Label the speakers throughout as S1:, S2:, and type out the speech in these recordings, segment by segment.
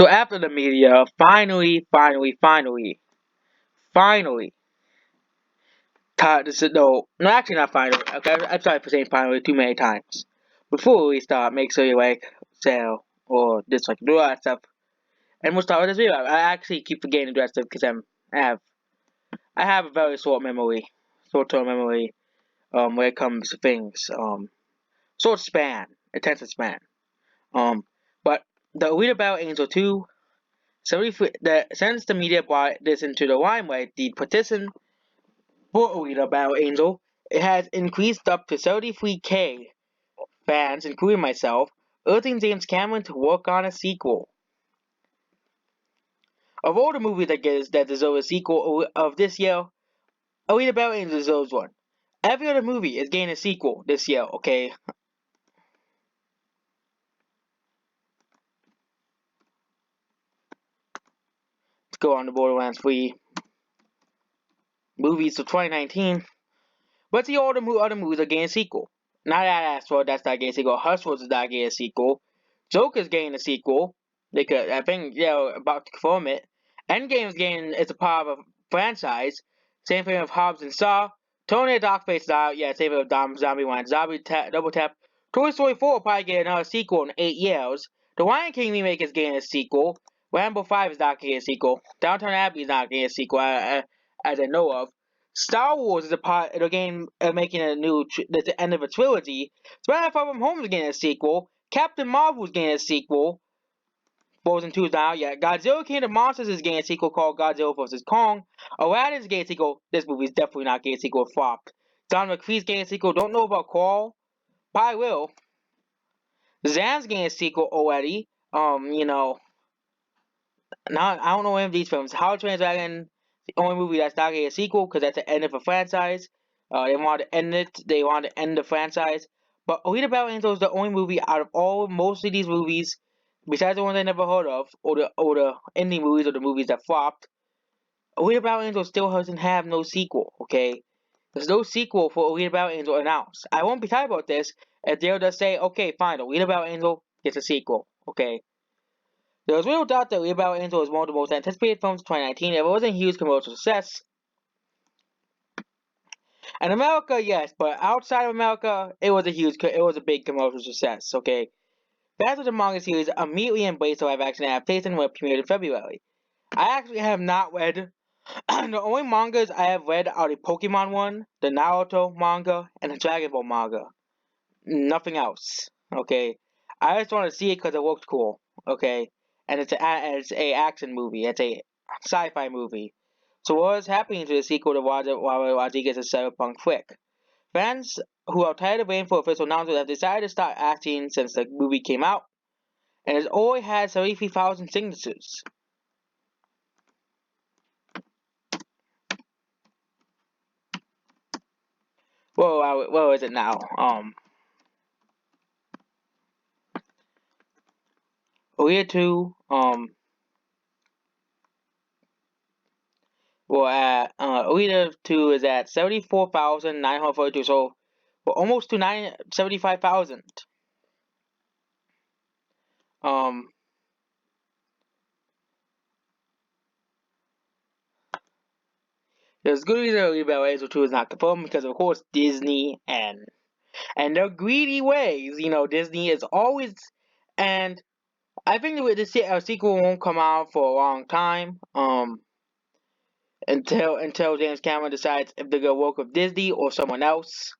S1: So after the media finally, no, actually not finally. Okay, I'm sorry for saying finally too many times. Before we start, make sure you like, share, or dislike, do all that stuff, and we'll start with this video. I actually keep forgetting to do that stuff because I have I have a very short-term memory, when it comes to things, short span, attention span. Um, but the Read About Angel 2, since the media brought this into the limelight, the petition for Read About Angel, it has increased up to 33K fans, including myself, urging James Cameron to work on a sequel. Of all the movies that deserve a sequel of this year, A Read About Angel deserves one. Every other movie is getting a sequel this year, okay? Let's go on to Borderlands 3 movies of 2019. But see, all the other movies are getting a sequel. Not Astro, that's not getting a sequel. Hustlers is not getting a sequel. Joker's getting a sequel. They could, I think, about to confirm it. Endgame's getting, it's a part of a franchise. Same thing with Hobbs and Shaw. Tony the Darkface is out. Yeah, same thing with Zombie 1. Double Tap. Toy Story 4 will probably get another sequel in 8 years. The Lion King remake is getting a sequel. Rambo 5 is not getting a sequel. Downtown Abbey is not getting a sequel, as I know of. Star Wars is a part of the game, making that's the end of a trilogy. Spider-Man Far From Home is getting a sequel. Captain Marvel is getting a sequel. Frozen 2 is now, yeah. Godzilla King of Monsters is getting a sequel called Godzilla vs. Kong. Aladdin's getting a sequel. This movie is definitely not getting a sequel. Flopped. Don McPhee's getting a sequel. Don't know about Crawl. Probably will. Zan's getting a sequel already. Now I don't know any of these films. How to Train Your Dragon, the only movie that's not getting a sequel because that's the end of a franchise. They wanted to end it. They wanted to end the franchise. But Alita Battle Angel is the only movie out of most of these movies, besides the ones I never heard of, or the indie movies or the movies that flopped. Alita Battle Angel still doesn't have no sequel. Okay, there's no sequel for Alita Battle Angel announced. I won't be tired about this if they'll just say, okay, fine, Alita Battle Angel gets a sequel. Okay. There was little doubt that Rebound Angel was one of the most anticipated films of 2019. It wasn't a huge commercial success. In America, yes, but outside of America, it was a big commercial success. Okay, fans of the manga series immediately embraced the live-action adaptation when it premiered in February. I actually have not read. The only mangas I have read are the Pokemon one, the Naruto manga, and the Dragon Ball manga. Nothing else. Okay, I just want to see it because it looks cool. Okay, and it's a action movie. It's a sci-fi movie. So what is happening to the sequel to Rodriguez's Cyberpunk flick? Fans who are tired of waiting for official announcements have decided to start acting since the movie came out, and has already had 73,000 signatures. Where is it now? We're to Alita 2 is at 74,942, so we're almost to 75,000. Um, there's good reason Alita Battle Angel 2 is not confirmed because, of course, Disney and their greedy ways. Disney is always, and I think the sequel won't come out for a long time. Until James Cameron decides if they're gonna work with Disney or someone else.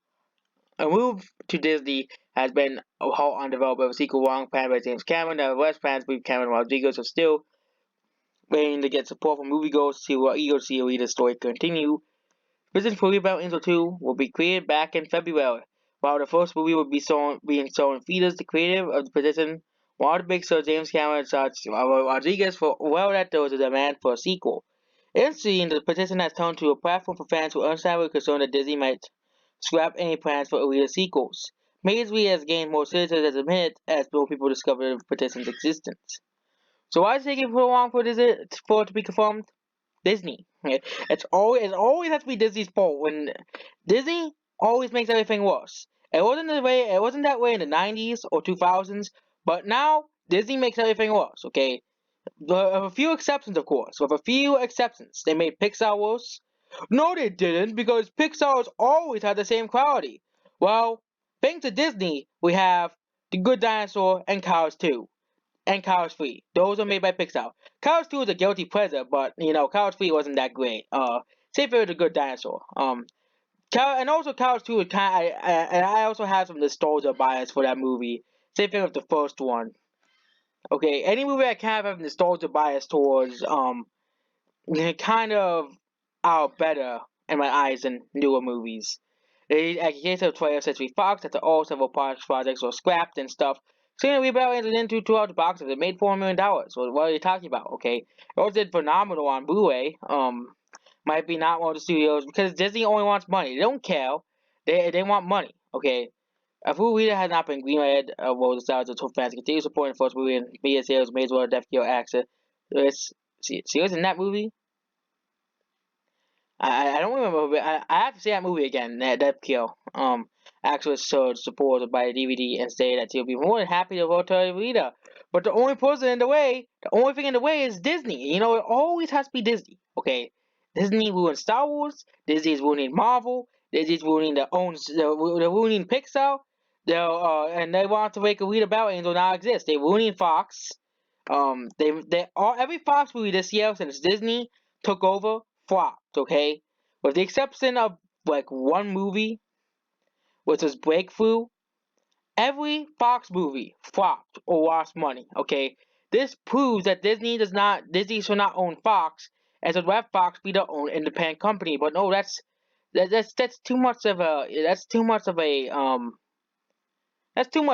S1: A move to Disney has been a halt on development of a sequel long planned by James Cameron. Nevertheless, plans with Cameron Rodriguez are still waiting to get support from moviegoers who are eager to see Alita's story continue. Vision for Rebound Angel 2 will be created back in February. While the first movie will be being shown in theaters, the creative of the petition wanted to make sure James Cameron starts Rodriguez for well that there was a demand for a sequel. Interestingly, the petition has turned to a platform for fans who are understandably concerned that Disney might scrap any plans for Alita sequels. Maybe has gained more signatures as a minute as more people discover the petition's existence. So why is it taking so long for it to be confirmed? Disney. It always has to be Disney's fault when Disney always makes everything worse. It wasn't that way in the 90s or 2000s, but now Disney makes everything worse, okay? With a few exceptions, of course. With a few exceptions. They made Pixar worse. No, they didn't, because Pixar's always had the same quality. Well, thanks to Disney, we have The Good Dinosaur and Cars 2. And Cars 3. Those are made by Pixar. Cars 2 is a guilty pleasure, but, Cars 3 wasn't that great. Same thing with The Good Dinosaur. And also Cars 2 is and I also have some nostalgia bias for that movie. Same thing with the first one. Okay, any movie I kind of have nostalgia bias towards, kind of are better in my eyes than newer movies. In case of 20th Century Fox, after all several projects were scrapped and stuff, Singing Rebel entered into 2 out box office. It made $4 million. What are you talking about? Okay, it also did phenomenal on Blu-ray. Might be not one of the studios because Disney only wants money. They don't care. They want money. Okay. If Alita had not been greenlighted, well, the stars of Total fans continue supporting the first movie and media sales may as well have Death Kill actor. See, was in that movie? I don't remember. I have to see that movie again. That Kill. Actually so supported by a DVD and say that he'll be more than happy to vote to Alita. But the only person in the way, the only thing in the way is Disney. It always has to be Disney. Okay, Disney ruined Star Wars. Disney's ruining Marvel. Disney's ruining they're ruining Pixar. And they want to make Alita Battle Angel not exist. They're ruining Fox. Every Fox movie this year since Disney took over flopped. Okay, with the exception of like one movie, which was Breakthrough. Every Fox movie flopped or lost money. Okay, this proves that Disney should not own Fox, and should let Fox be their own independent company. But no, that's too much of a that's too much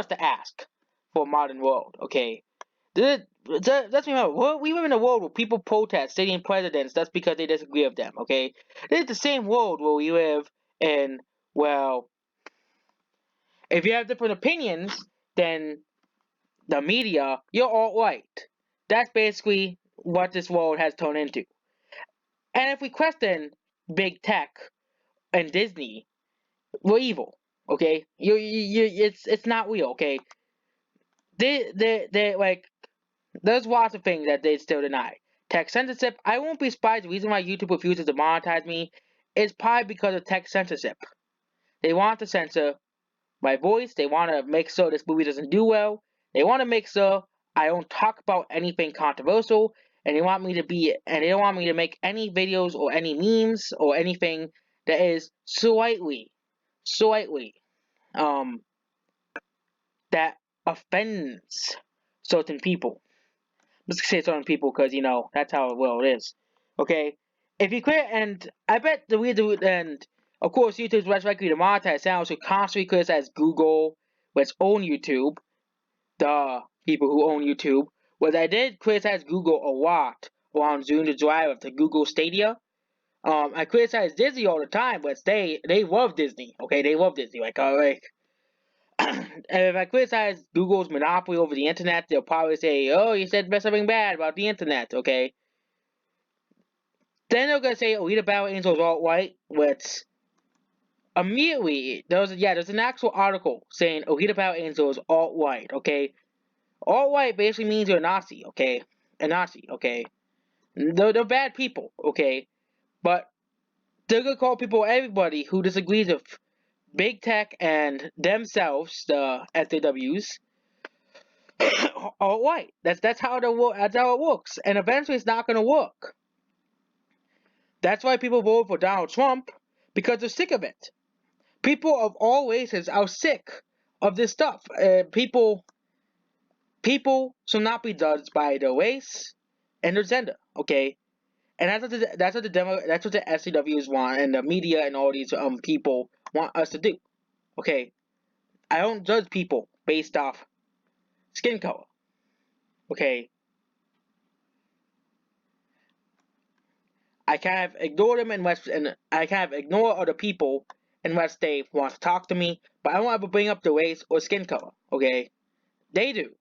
S1: to ask for a modern world. Okay, let's remember, we live in a world where people protest sitting presidents just because they disagree with them. Okay, this is the same world where we live in. Well, if you have different opinions than the media, you're all right. That's basically what this world has turned into. And if we question big tech and Disney, we're evil. Okay, it's not real. Okay, they like there's lots of things that they still deny. Tech censorship. I won't be surprised. The reason why YouTube refuses to monetize me is probably because of tech censorship. They want to censor my voice. They want to make sure this movie doesn't do well. They want to make sure I don't talk about anything controversial, and they don't want me to make any videos or any memes or anything that is slightly, um, that offends certain people. Let's say certain people because that's how the world is. Okay, if you quit, and I bet the reason, and of course YouTube's less likely to monetize channels who constantly criticize Google, which own YouTube, the people who own YouTube, was I did criticize Google a lot around June to July with the Google Stadia. I criticize Disney all the time, but they love Disney. Okay, they love Disney. And if I criticize Google's monopoly over the internet, they'll probably say, "Oh, you said something bad about the internet." Okay. Then they're gonna say, "Alita Battle Angels alt-right," which immediately there's an actual article saying Alita Battle Angels alt-right. Okay, alt-right basically means you're a Nazi. Okay, a Nazi. Okay, they're bad people. Okay, but they're gonna call everybody who disagrees with big tech and themselves, the SJWs, alt-right. That's how it works, and eventually it's not gonna work. That's why people vote for Donald Trump, because they're sick of it. People of all races are sick of this stuff. People should not be judged by their race and their gender. Okay, and that's what the SCWs want, and the media and all these people want us to do. Okay, I don't judge people based off skin color. Okay, I kind of ignore them and I kind of ignore other people unless they want to talk to me. But I don't ever bring up the race or skin color. Okay, they do,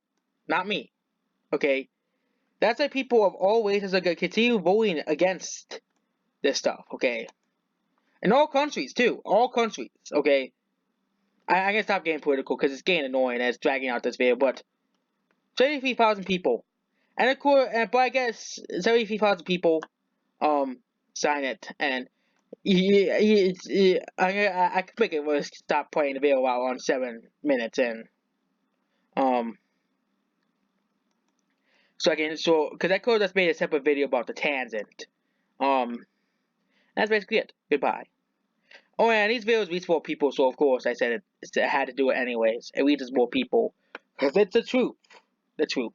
S1: not me. Okay, that's why people of all races are gonna continue voting against this stuff. Okay, in all countries too, all countries. Okay, I'm gonna stop getting political because it's getting annoying and it's dragging out this video. But 33,000 people And of course, but I guess 73,000 people sign it, and I could make it was stop playing the video while on 7 minutes in. So because I could have just made a separate video about the tangent. That's basically it. Goodbye. Oh, and these videos reach more people, so of course I said it had to do it anyways. It reaches more people because it's the truth. The truth.